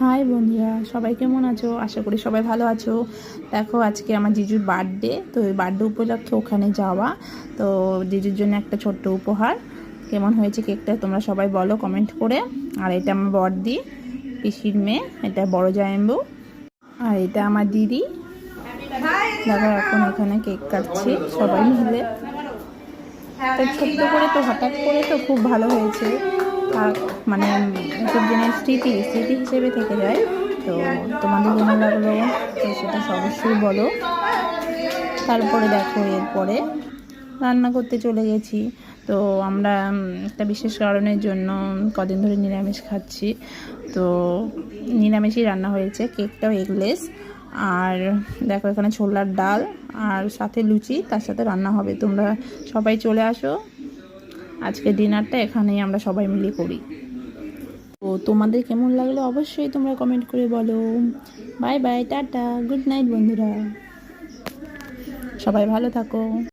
High বন্ধুরা, সবাই কেমন আছো? আশা করি সবাই ভালো আছো। দেখো, আজকে আমার জিজুর বার্থডে, তো ওই বার্থডে উপলক্ষে ওখানে যাওয়া। তো জিজুর জন্য একটা ছোট্ট উপহার। কেমন হয়েছে কেকটা তোমরা সবাই বলো কমেন্ট করে। আর এটা আমার বড়দি, পিসির মেয়ে, এটা বড় জামাইবু। আর এটা আমার দিদি। দেখো এখন এখানে কেক কাটছি সবাই মিলে। তো ছোট্ট করে, তো হঠাৎ করে তো খুব ভালো হয়েছে। আর মানে এসব দিনের স্মৃতি স্মৃতি হিসেবে থেকে যায়। তো তোমাদের কেমন লাগলো তো সেটা অবশ্যই বলো। তারপরে দেখো, এরপরে রান্না করতে চলে গেছি। তো আমরা একটা বিশেষ কারণের জন্য কদিন ধরে নিরামিষ খাচ্ছি। তো নিরামিষই রান্না হয়েছে, কেকটাও এগলেস। আর দেখো এখানে ছোলার ডাল আর সাথে লুচি, তার সাথে রান্না হবে। তোমরা সবাই চলে আসো, আজকে ডিনারটা এখানেই আমরা সবাই মিলে করি। তো তোমাদের কেমন লাগলো অবশ্যই তোমরা কমেন্ট করে বলো। Bye bye, tata, good night বন্ধুরা, সবাই ভালো থাকো।